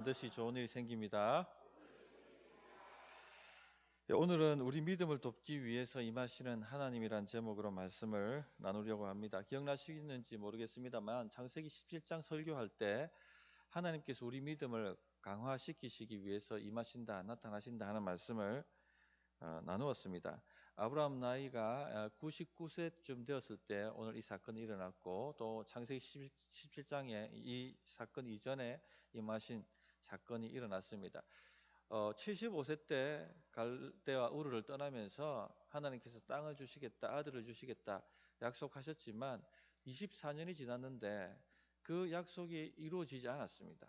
반드시 좋은 일이 생깁니다. 오늘은 우리 믿음을 돕기 위해서 임하시는 하나님이란 제목으로 말씀을 나누려고 합니다. 기억나시는지 모르겠습니다만 창세기 17장 설교할 때 하나님께서 우리 믿음을 강화시키시기 위해서 임하신다, 나타나신다 하는 말씀을 나누었습니다. 아브라함 나이가 99세쯤 되었을 때 오늘 이 사건이 일어났고, 또 창세기 17장에 이 사건 이전에 임하신 사건이 일어났습니다. 75세 때 갈대와 우르를 떠나면서 하나님께서 땅을 주시겠다, 아들을 주시겠다 약속하셨지만 24년이 지났는데 그 약속이 이루어지지 않았습니다.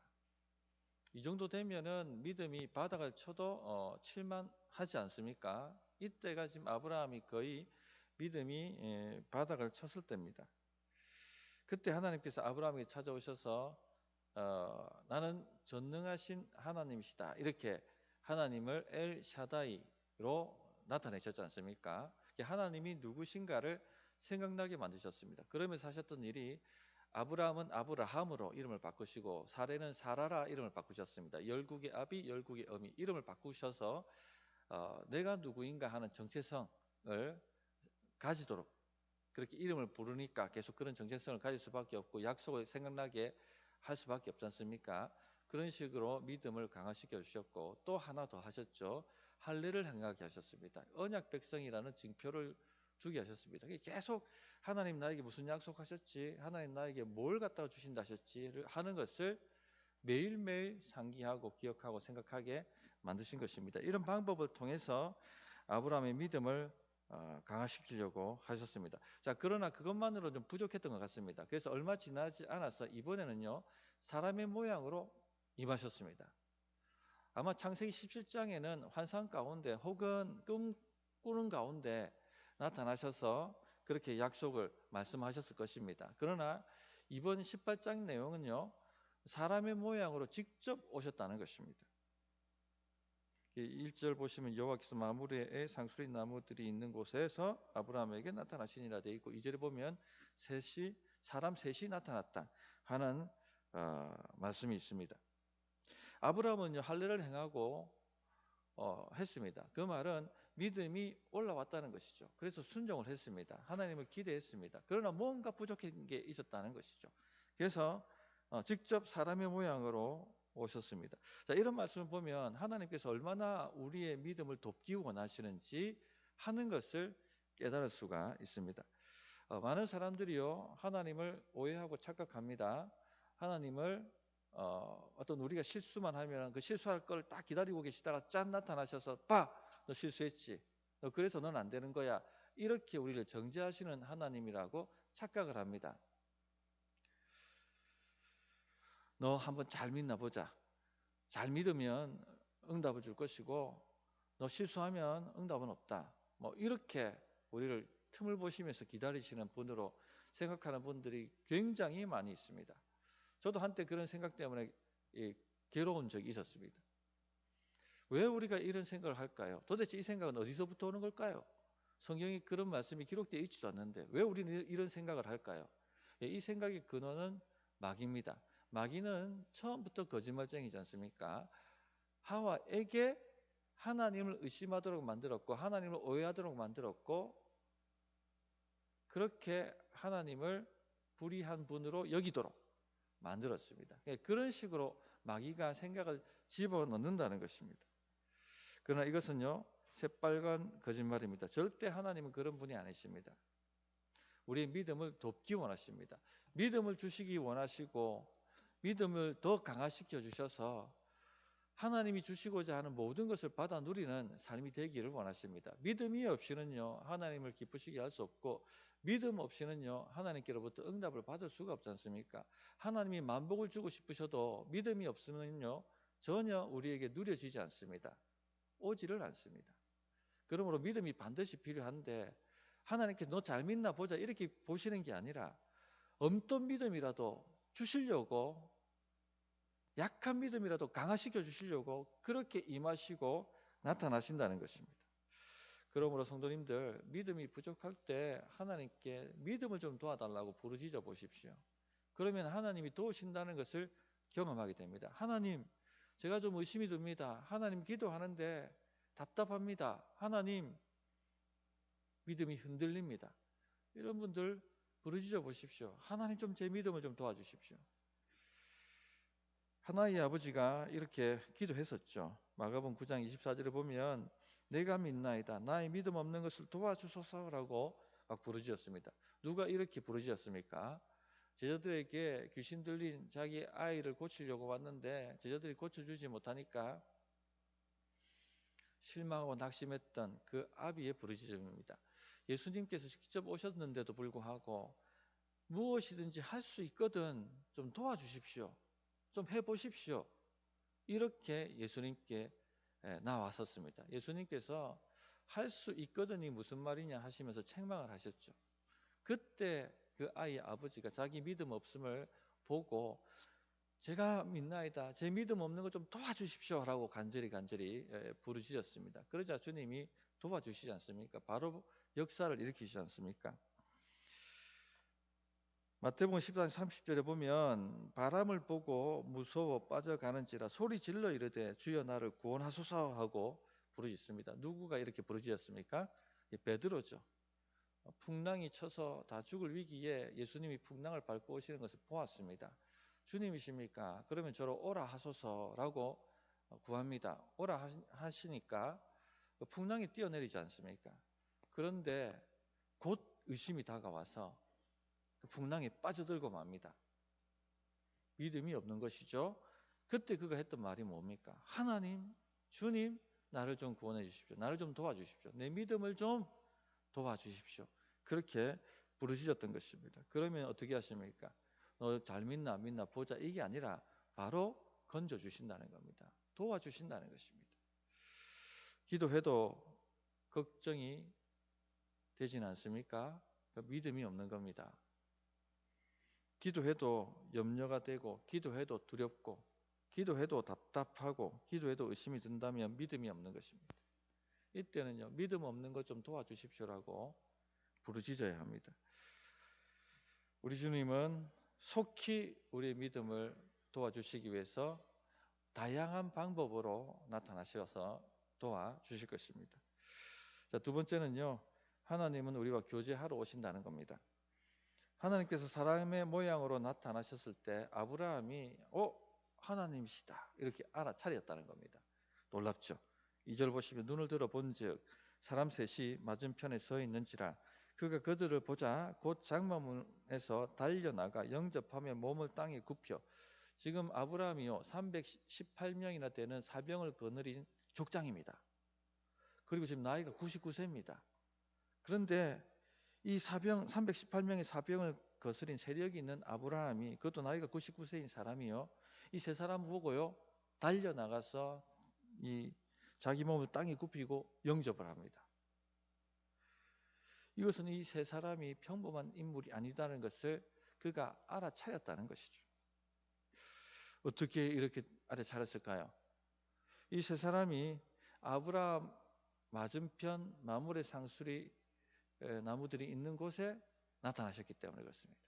이 정도 되면은 믿음이 바닥을 쳐도 칠만하지 않습니까? 이때가 지금 아브라함이 거의 믿음이 바닥을 쳤을 때입니다. 그때 하나님께서 아브라함에게 찾아오셔서 나는 전능하신 하나님이시다, 이렇게 하나님을 엘 샤다이로 나타내셨지 않습니까? 하나님이 누구신가를 생각나게 만드셨습니다. 그러면서 하셨던 일이, 아브라함은 아브라함으로 이름을 바꾸시고 사레는 사라라 이름을 바꾸셨습니다. 열국의 아비, 열국의 어미 이름을 바꾸셔서 내가 누구인가 하는 정체성을 가지도록, 그렇게 이름을 부르니까 계속 그런 정체성을 가질 수밖에 없고 약속을 생각나게 할 수밖에 없지 않습니까? 그런 식으로 믿음을 강화시켜 주셨고, 또 하나 더 하셨죠. 할례를 행하게 하셨습니다. 언약 백성이라는 징표를 두게 하셨습니다. 계속 하나님 나에게 무슨 약속하셨지, 하나님 나에게 뭘 갖다가 주신다 하셨지 하는 것을 매일매일 상기하고 기억하고 생각하게 만드신 것입니다. 이런 방법을 통해서 아브라함의 믿음을 강화시키려고 하셨습니다. 자, 그러나 그것만으로 좀 부족했던 것 같습니다. 그래서 얼마 지나지 않아서 이번에는요, 사람의 모양으로 임하셨습니다. 아마 창세기 17장에는 환상 가운데 혹은 꿈 꾸는 가운데 나타나셔서 그렇게 약속을 말씀하셨을 것입니다. 그러나 이번 18장 내용은요, 사람의 모양으로 직접 오셨다는 것입니다. 1절 보시면 여호와께서 마므레에 상수리 나무들이 있는 곳에서 아브라함에게 나타나시니라 되어 있고, 2절에 보면 사람 셋이 나타났다 하는 말씀이 있습니다. 아브라함은요, 할례를 행하고 했습니다. 그 말은 믿음이 올라왔다는 것이죠. 그래서 순종을 했습니다. 하나님을 기대했습니다. 그러나 뭔가 부족한 게 있었다는 것이죠. 그래서 직접 사람의 모양으로 오셨습니다. 자, 이런 말씀을 보면 하나님께서 얼마나 우리의 믿음을 돕기 원하시는지 하는 것을 깨달을 수가 있습니다. 많은 사람들이요, 하나님을 오해하고 착각합니다. 하나님을 어떤 우리가 실수만 하면 그 실수할 걸 딱 기다리고 계시다가 짠 나타나셔서 봐, 너 실수했지, 너 그래서 넌 안 되는 거야, 이렇게 우리를 정죄하시는 하나님이라고 착각을 합니다. 너 한번 잘 믿나 보자, 잘 믿으면 응답을 줄 것이고 너 실수하면 응답은 없다, 뭐 이렇게 우리를 틈을 보시면서 기다리시는 분으로 생각하는 분들이 굉장히 많이 있습니다. 저도 한때 그런 생각 때문에 괴로운 적이 있었습니다. 왜 우리가 이런 생각을 할까요? 도대체 이 생각은 어디서부터 오는 걸까요? 성경에 그런 말씀이 기록되어 있지도 않는데 왜 우리는 이런 생각을 할까요? 이 생각의 근원은 마귀입니다. 마귀는 처음부터 거짓말쟁이지 않습니까? 하와에게 하나님을 의심하도록 만들었고 하나님을 오해하도록 만들었고, 그렇게 하나님을 불의한 분으로 여기도록 만들었습니다. 그런 식으로 마귀가 생각을 집어넣는다는 것입니다. 그러나 이것은요, 새빨간 거짓말입니다. 절대 하나님은 그런 분이 아니십니다. 우리의 믿음을 돕기 원하십니다. 믿음을 주시기 원하시고 믿음을 더 강화시켜 주셔서 하나님이 주시고자 하는 모든 것을 받아 누리는 삶이 되기를 원하십니다. 믿음이 없이는요, 하나님을 기쁘시게 할 수 없고, 믿음 없이는요, 하나님께로부터 응답을 받을 수가 없지 않습니까? 하나님이 만복을 주고 싶으셔도 믿음이 없으면요, 전혀 우리에게 누려지지 않습니다. 오지를 않습니다. 그러므로 믿음이 반드시 필요한데, 하나님께서 너 잘 믿나 보자 이렇게 보시는 게 아니라 없던 믿음이라도 주시려고, 약한 믿음이라도 강화시켜 주시려고 그렇게 임하시고 나타나신다는 것입니다. 그러므로 성도님들, 믿음이 부족할 때 하나님께 믿음을 좀 도와달라고 부르짖어 보십시오. 그러면 하나님이 도우신다는 것을 경험하게 됩니다. 하나님, 제가 좀 의심이 듭니다. 하나님 기도하는데 답답합니다. 하나님 믿음이 흔들립니다. 이런 분들 부르짖어 보십시오. 하나님 좀 제 믿음을 좀 도와주십시오. 하나의 아버지가 이렇게 기도했었죠. 마가복음 9장 24절에 보면 내가 믿나이다. 나의 믿음 없는 것을 도와주소서라고 막 부르짖었습니다. 누가 이렇게 부르짖었습니까? 제자들에게 귀신 들린 자기 아이를 고치려고 왔는데 제자들이 고쳐주지 못하니까 실망하고 낙심했던 그 아비의 부르짖음입니다. 예수님께서 직접 오셨는데도 불구하고 무엇이든지 할 수 있거든 좀 도와주십시오. 좀 해보십시오. 이렇게 예수님께 나왔었습니다. 예수님께서 할 수 있거든이 무슨 말이냐 하시면서 책망을 하셨죠. 그때 그 아이의 아버지가 자기 믿음 없음을 보고 제가 믿나이다. 제 믿음 없는 것 좀 도와주십시오. 라고 간절히 부르짖었습니다. 그러자 주님이 도와주시지 않습니까? 바로 역사를 일으키시지 않습니까? 마태복음 14장 30절에 보면 바람을 보고 무서워 빠져가는지라 소리 질러 이르되 주여 나를 구원하소서 하고 부르짖습니다. 누구가 이렇게 부르짖었습니까? 베드로죠. 풍랑이 쳐서 다 죽을 위기에 예수님이 풍랑을 밟고 오시는 것을 보았습니다. 주님이십니까? 그러면 저로 오라 하소서라고 구합니다. 오라 하시니까 풍랑이 뛰어내리지 않습니까? 그런데 곧 의심이 다가와서 그 풍랑에 빠져들고 맙니다. 믿음이 없는 것이죠. 그때 그가 했던 말이 뭡니까? 하나님, 주님, 나를 좀 구원해 주십시오. 나를 좀 도와주십시오. 내 믿음을 좀 도와주십시오. 그렇게 부르짖었던 것입니다. 그러면 어떻게 하십니까? 너 잘 믿나 안 믿나 보자. 이게 아니라 바로 건져주신다는 겁니다. 도와주신다는 것입니다. 기도해도 걱정이 되진 않습니까? 믿음이 없는 겁니다. 기도해도 염려가 되고 기도해도 두렵고 기도해도 답답하고 기도해도 의심이 든다면 믿음이 없는 것입니다. 이때는요, 믿음 없는 것 좀 도와주십시오라고 부르짖어야 합니다. 우리 주님은 속히 우리의 믿음을 도와주시기 위해서 다양한 방법으로 나타나셔서 도와주실 것입니다. 자, 두 번째는요, 하나님은 우리와 교제하러 오신다는 겁니다. 하나님께서 사람의 모양으로 나타나셨을 때 아브라함이 하나님이시다 이렇게 알아차렸다는 겁니다. 놀랍죠? 2절 보시면 눈을 들어 본즉 사람 셋이 맞은편에 서 있는지라 그가 그들을 보자 곧 장막문에서 달려나가 영접하며 몸을 땅에 굽혀. 지금 아브라함이요 318명이나 되는 사병을 거느린 족장입니다. 그리고 지금 나이가 99세입니다. 그런데 이 318명의 사병을 거스린 세력이 있는 아브라함이, 그것도 나이가 99세인 사람이요, 이 세 사람 보고요 달려나가서 이 자기 몸을 땅에 굽히고 영접을 합니다. 이것은 이 세 사람이 평범한 인물이 아니다는 것을 그가 알아차렸다는 것이죠. 어떻게 이렇게 알아차렸을까요? 이 세 사람이 아브라함 맞은편 마므레 상수리 나무들이 있는 곳에 나타나셨기 때문에 그렇습니다.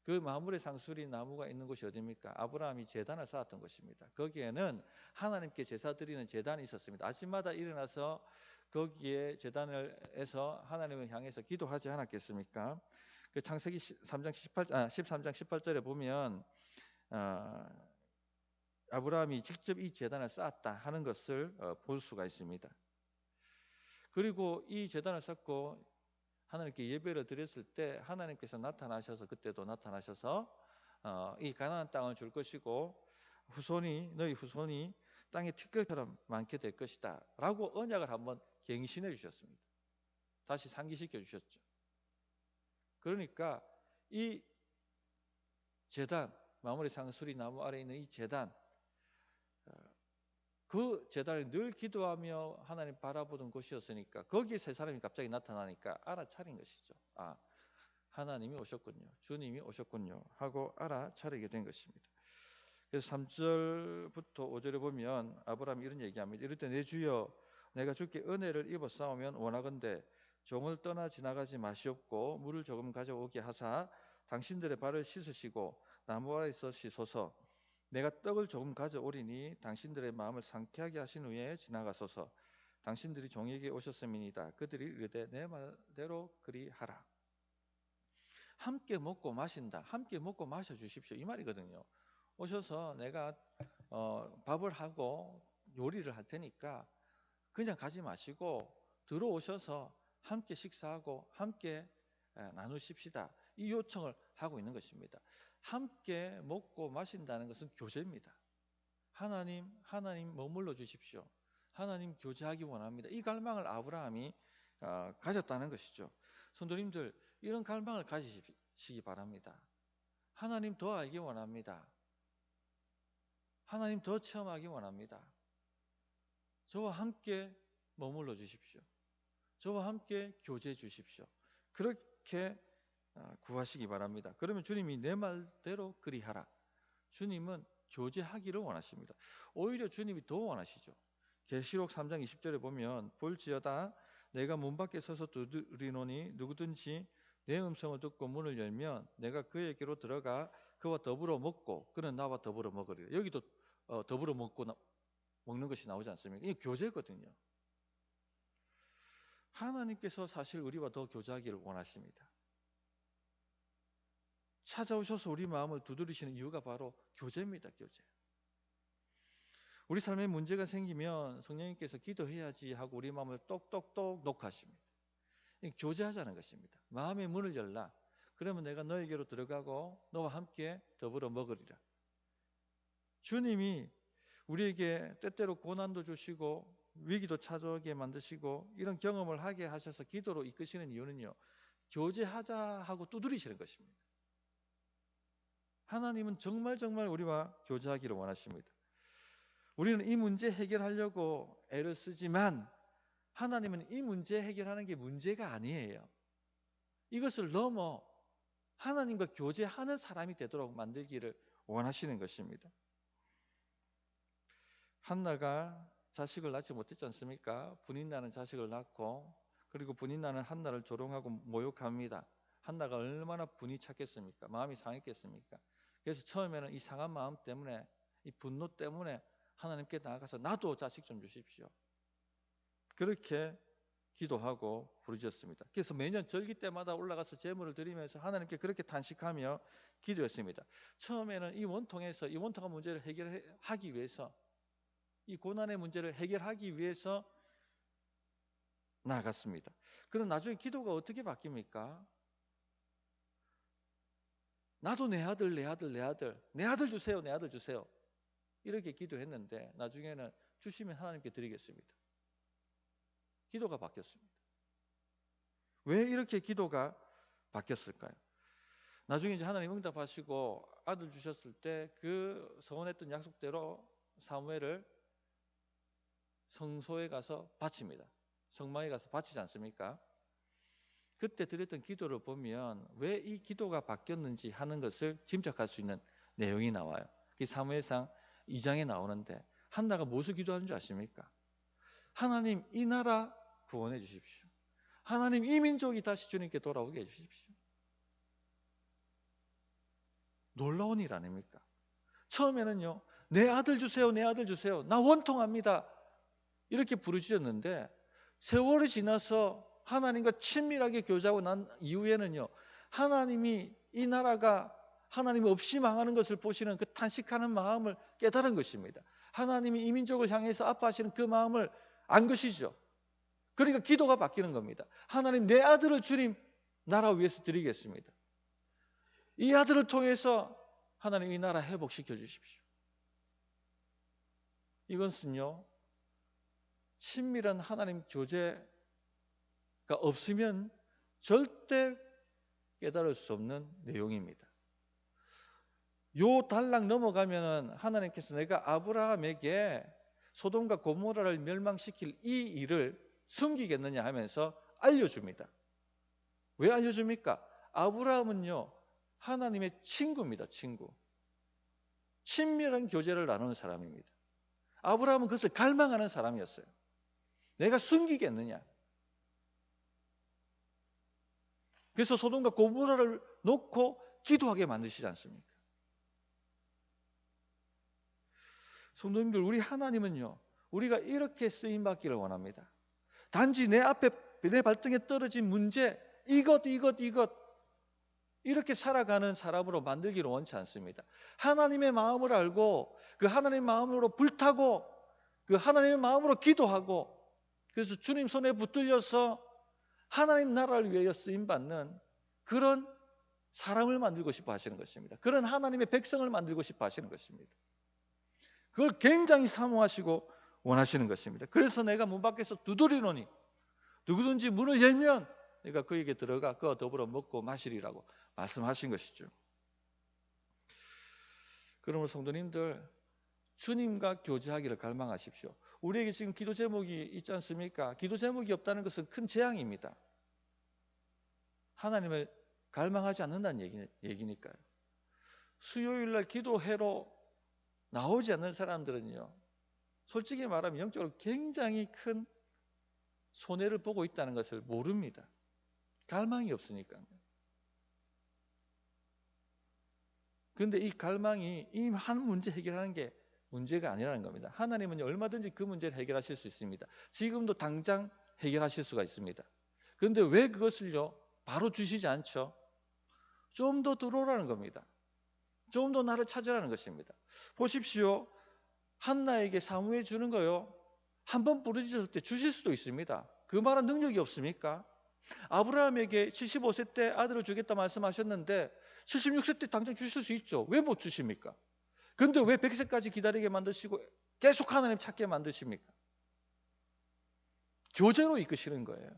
그 마므레 상수리 나무가 있는 곳이 어디입니까? 아브라함이 제단을 쌓았던 곳입니다. 거기에는 하나님께 제사 드리는 제단이 있었습니다. 아침마다 일어나서 거기에 제단을 해서 하나님을 향해서 기도하지 않았겠습니까? 그 창세기 13장 18절에 보면 아브라함이 직접 이 제단을 쌓았다 하는 것을 볼 수가 있습니다. 그리고 이 제단을 쌓고 하나님께 예배를 드렸을 때 하나님께서 나타나셔서, 그때도 나타나셔서 이 가나안 땅을 줄 것이고 너희 후손이 땅의 티끌처럼 많게 될 것이다 라고 언약을 한번 갱신해 주셨습니다. 다시 상기시켜 주셨죠. 그러니까 이 제단, 마므레 상수리 나무 아래에 있는 이 제단, 그 제단을 늘 기도하며 하나님 바라보던 곳이었으니까 거기에 세 사람이 갑자기 나타나니까 알아차린 것이죠. 하나님이 오셨군요. 주님이 오셨군요 하고 알아차리게 된 것입니다. 그래서 3절부터 5절에 보면 아브라함이 이런 얘기합니다. 이럴 때 내 주여 내가 주께 은혜를 입어 싸우면 원하건대 종을 떠나 지나가지 마시옵고 물을 조금 가져오게 하사 당신들의 발을 씻으시고 나무 아래 서시소서. 내가 떡을 조금 가져오리니 당신들의 마음을 상쾌하게 하신 후에 지나가소서. 당신들이 종에게 오셨음이니이다. 그들이 이르되 내 말대로 그리하라. 함께 먹고 마신다. 함께 먹고 마셔 주십시오. 이 말이거든요. 오셔서 내가 밥을 하고 요리를 할 테니까 그냥 가지 마시고 들어오셔서 함께 식사하고 함께 나누십시다. 이 요청을 하고 있는 것입니다. 함께 먹고 마신다는 것은 교제입니다. 하나님 머물러 주십시오. 하나님 교제하기 원합니다. 이 갈망을 아브라함이 가졌다는 것이죠. 성도님들, 이런 갈망을 가지시기 바랍니다. 하나님 더 알기 원합니다. 하나님 더 체험하기 원합니다. 저와 함께 머물러 주십시오. 저와 함께 교제해 주십시오. 그렇게 구하시기 바랍니다. 그러면 주님이 내 말대로 그리하라. 주님은 교제하기를 원하십니다. 오히려 주님이 더 원하시죠. 계시록 3장 20절에 보면 볼지어다 내가 문 밖에 서서 두드리노니 누구든지 내 음성을 듣고 문을 열면 내가 그에게로 들어가 그와 더불어 먹고 그는 나와 더불어 먹으리라. 여기도 더불어 먹는 것이 나오지 않습니까? 이게 교제거든요. 하나님께서 사실 우리와 더 교제하기를 원하십니다. 찾아오셔서 우리 마음을 두드리시는 이유가 바로 교제입니다. 교제. 우리 삶에 문제가 생기면 성령님께서 기도해야지 하고 우리 마음을 똑똑똑 녹하십니다. 교제하자는 것입니다. 마음의 문을 열라. 그러면 내가 너에게로 들어가고 너와 함께 더불어 먹으리라. 주님이 우리에게 때때로 고난도 주시고 위기도 찾아오게 만드시고 이런 경험을 하게 하셔서 기도로 이끄시는 이유는요. 교제하자 하고 두드리시는 것입니다. 하나님은 정말 우리와 교제하기를 원하십니다. 우리는 이 문제 해결하려고 애를 쓰지만 하나님은 이 문제 해결하는 게 문제가 아니에요. 이것을 넘어 하나님과 교제하는 사람이 되도록 만들기를 원하시는 것입니다. 한나가 자식을 낳지 못했지 않습니까? 분인 나는 자식을 낳고 그리고 분인 나는 한나를 조롱하고 모욕합니다. 한나가 얼마나 분이 찼겠습니까? 마음이 상했겠습니까? 그래서 처음에는 이 상한 마음 때문에 이 분노 때문에 하나님께 나아가서 나도 자식 좀 주십시오. 그렇게 기도하고 부르짖었습니다. 그래서 매년 절기 때마다 올라가서 제물을 드리면서 하나님께 그렇게 탄식하며 기도했습니다. 처음에는 이 원통에서 이 원통한 문제를 해결하기 위해서 이 고난의 문제를 해결하기 위해서 나아갔습니다. 그럼 나중에 기도가 어떻게 바뀝니까? 나도 내 아들 주세요. 이렇게 기도했는데 나중에는 주시면 하나님께 드리겠습니다. 기도가 바뀌었습니다. 왜 이렇게 기도가 바뀌었을까요? 나중에 이제 하나님 응답하시고 아들 주셨을 때 그 서원했던 약속대로 사무엘을 성소에 가서 바칩니다. 성막에 가서 바치지 않습니까? 그때 드렸던 기도를 보면 왜 이 기도가 바뀌었는지 하는 것을 짐작할 수 있는 내용이 나와요. 그 사무엘상 2장에 나오는데 한나가 무엇을 기도하는 줄 아십니까? 하나님 이 나라 구원해 주십시오. 하나님 이 민족이 다시 주님께 돌아오게 해 주십시오. 놀라운 일 아닙니까? 처음에는요. 내 아들 주세요. 나 원통합니다. 이렇게 부르짖었는데 세월이 지나서 하나님과 친밀하게 교제하고 난 이후에는요. 하나님이 이 나라가 하나님 없이 망하는 것을 보시는 그 탄식하는 마음을 깨달은 것입니다. 하나님이 이 민족을 향해서 아파하시는 그 마음을 안 것이죠. 그러니까 기도가 바뀌는 겁니다. 하나님 내 아들을 주님 나라 위해서 드리겠습니다. 이 아들을 통해서 하나님 이 나라 회복시켜 주십시오. 이것은요. 친밀한 하나님 교제가 없으면 절대 깨달을 수 없는 내용입니다. 요 단락 넘어가면은 하나님께서 내가 아브라함에게 소돔과 고모라를 멸망시킬 이 일을 숨기겠느냐 하면서 알려줍니다. 왜 알려줍니까? 아브라함은요 하나님의 친구입니다. 친구. 친밀한 교제를 나누는 사람입니다. 아브라함은 그것을 갈망하는 사람이었어요. 내가 숨기겠느냐. 그래서 소돔과 고모라를 놓고 기도하게 만드시지 않습니까? 성도님들, 우리 하나님은요, 우리가 이렇게 쓰임받기를 원합니다. 단지 내 앞에 내 발등에 떨어진 문제, 이것 이렇게 살아가는 사람으로 만들기를 원치 않습니다. 하나님의 마음을 알고 그 하나님의 마음으로 불타고 그 하나님의 마음으로 기도하고, 그래서 주님 손에 붙들려서 하나님 나라를 위하여 쓰임받는 그런 사람을 만들고 싶어 하시는 것입니다. 그런 하나님의 백성을 만들고 싶어 하시는 것입니다. 그걸 굉장히 사모하시고 원하시는 것입니다. 그래서 내가 문 밖에서 두드리노니 누구든지 문을 열면 내가 그에게 들어가 그와 더불어 먹고 마시리라고 말씀하신 것이죠. 그러므로 성도님들, 주님과 교제하기를 갈망하십시오. 우리에게 지금 기도 제목이 있지 않습니까? 기도 제목이 없다는 것은 큰 재앙입니다. 하나님을 갈망하지 않는다는 얘기니까요. 수요일날 기도회로 나오지 않는 사람들은요, 솔직히 말하면 영적으로 굉장히 큰 손해를 보고 있다는 것을 모릅니다. 갈망이 없으니까요. 그런데 이 갈망이 이 한 문제 해결하는 게 문제가 아니라는 겁니다. 하나님은 얼마든지 그 문제를 해결하실 수 있습니다. 지금도 당장 해결하실 수가 있습니다. 그런데 왜 그것을요 바로 주시지 않죠? 좀 더 들어오라는 겁니다. 좀 더 나를 찾으라는 것입니다. 보십시오. 한나에게 사무엘 주는 거요, 한번 부르짖었을 때 주실 수도 있습니다. 그 말은 능력이 없습니까? 아브라함에게 75세 때 아들을 주겠다 말씀하셨는데 76세 때 당장 주실 수 있죠. 왜 못 주십니까? 그런데 왜 100세까지 기다리게 만드시고 계속 하나님 찾게 만드십니까? 교제로 이끄시는 거예요.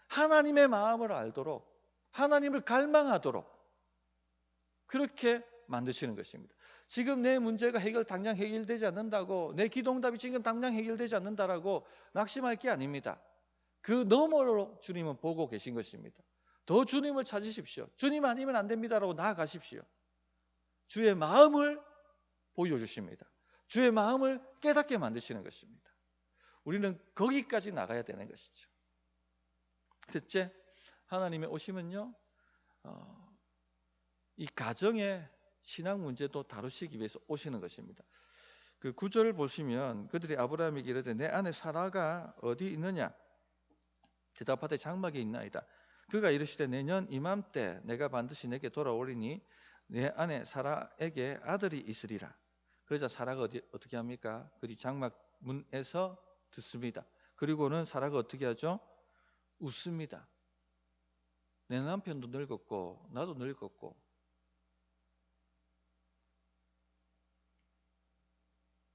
하나님의 마음을 알도록, 하나님을 갈망하도록 그렇게 만드시는 것입니다. 지금 내 문제가 당장 해결되지 않는다고, 내 기도응답이 지금 당장 해결되지 않는다라고 낙심할 게 아닙니다. 그 너머로 주님은 보고 계신 것입니다. 더 주님을 찾으십시오. 주님 아니면 안 됩니다라고 나아가십시오. 주의 마음을 보여주십니다. 주의 마음을 깨닫게 만드시는 것입니다. 우리는 거기까지 나가야 되는 것이죠. 셋째, 하나님의 오심은요, 이 가정의 신앙 문제도 다루시기 위해서 오시는 것입니다. 그 9절을 보시면 그들이 아브라함에게 이르되 내 아내 사라가 어디 있느냐? 대답하되 장막에 있나이다. 그가 이르시되 내년 이맘때 내가 반드시 내게 돌아오리니 내 아내 사라에게 아들이 있으리라. 그러자 사라가 어떻게 합니까? 그리 장막 문에서 듣습니다. 그리고는 사라가 어떻게 하죠? 웃습니다. 내 남편도 늙었고 나도 늙었고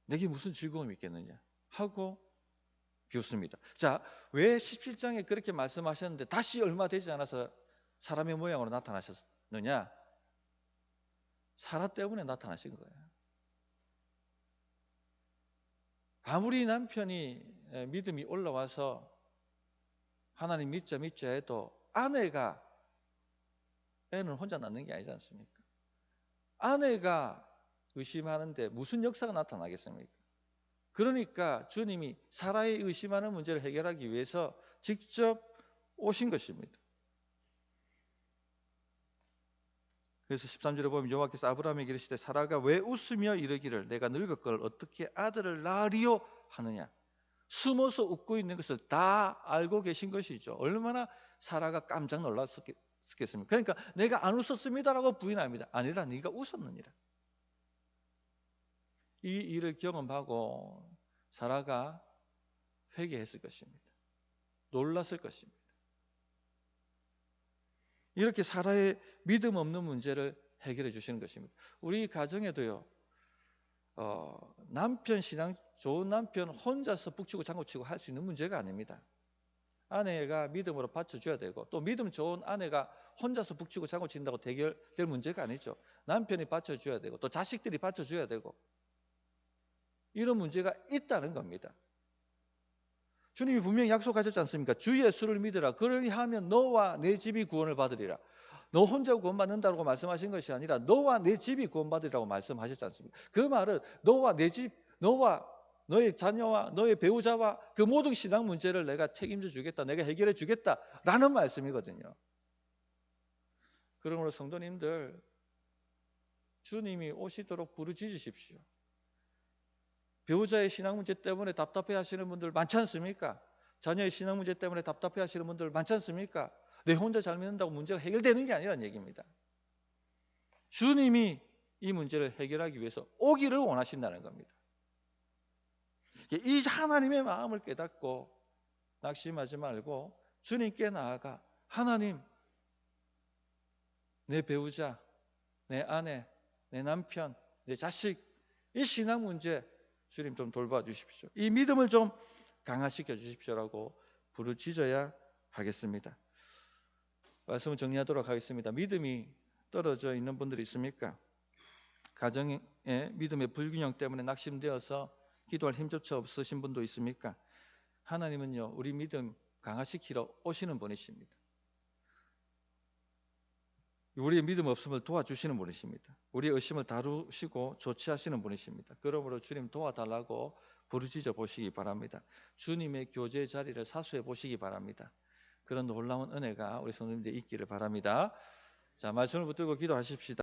내게 무슨 즐거움이 있겠느냐 하고 비웃습니다. 자, 왜 17장에 그렇게 말씀하셨는데 다시 얼마 되지 않아서 사람의 모양으로 나타나셨느냐? 사라 때문에 나타나신 거예요. 아무리 남편이 믿음이 올라와서 하나님 믿자 해도 아내가 애는 혼자 낳는 게 아니지 않습니까? 아내가 의심하는데 무슨 역사가 나타나겠습니까? 그러니까 주님이 사라의 의심하는 문제를 해결하기 위해서 직접 오신 것입니다. 그래서 13절에 보면 여호와께서 아브라함에게 이르시되 사라가 왜 웃으며 이르기를 내가 늙었거늘 어떻게 아들을 낳으리요 하느냐. 숨어서 웃고 있는 것을 다 알고 계신 것이죠. 얼마나 사라가 깜짝 놀랐겠습니까? 그러니까 내가 안 웃었습니다라고 부인합니다. 아니라 네가 웃었느니라. 이 일을 경험하고 사라가 회개했을 것입니다. 놀랐을 것입니다. 이렇게 사라의 믿음 없는 문제를 해결해 주시는 것입니다. 우리 가정에도요, 남편 신앙 좋은 남편 혼자서 북치고 장구치고 할 수 있는 문제가 아닙니다. 아내가 믿음으로 받쳐줘야 되고 또 믿음 좋은 아내가 혼자서 북치고 장구친다고 해결될 문제가 아니죠. 남편이 받쳐줘야 되고 또 자식들이 받쳐줘야 되고 이런 문제가 있다는 겁니다. 주님이 분명히 약속하셨지 않습니까? 주 예수를 믿으라. 그러하면 너와 내 집이 구원을 받으리라. 너 혼자 구원받는다고 말씀하신 것이 아니라 너와 내 집이 구원받으리라고 말씀하셨지 않습니까? 그 말은 너와 내 집, 너와 너의 자녀와 너의 배우자와 그 모든 신앙 문제를 내가 책임져 주겠다. 내가 해결해 주겠다라는 말씀이거든요. 그러므로 성도님들, 주님이 오시도록 부르짖으십시오. 배우자의 신앙 문제 때문에 답답해 하시는 분들 많지 않습니까? 자녀의 신앙 문제 때문에 답답해 하시는 분들 많지 않습니까? 내 혼자 잘 믿는다고 문제가 해결되는 게 아니라는 얘기입니다. 주님이 이 문제를 해결하기 위해서 오기를 원하신다는 겁니다. 이 하나님의 마음을 깨닫고 낙심하지 말고 주님께 나아가 하나님, 내 배우자, 내 아내, 내 남편, 내 자식, 이 신앙 문제 주님 좀 돌봐 주십시오. 이 믿음을 좀 강화시켜 주십시오라고 부르짖어야 하겠습니다. 말씀을 정리하도록 하겠습니다. 믿음이 떨어져 있는 분들이 있습니까? 가정의 믿음의 불균형 때문에 낙심되어서 기도할 힘조차 없으신 분도 있습니까? 하나님은요, 우리 믿음 강화시키러 오시는 분이십니다. 우리의 믿음 없음을 도와주시는 분이십니다. 우리의 의심을 다루시고 조치하시는 분이십니다. 그러므로 주님 도와달라고 부르짖어 보시기 바랍니다. 주님의 교제 자리를 사수해 보시기 바랍니다. 그런 놀라운 은혜가 우리 성도님들이 있기를 바랍니다. 자, 말씀을 붙들고 기도하십시다.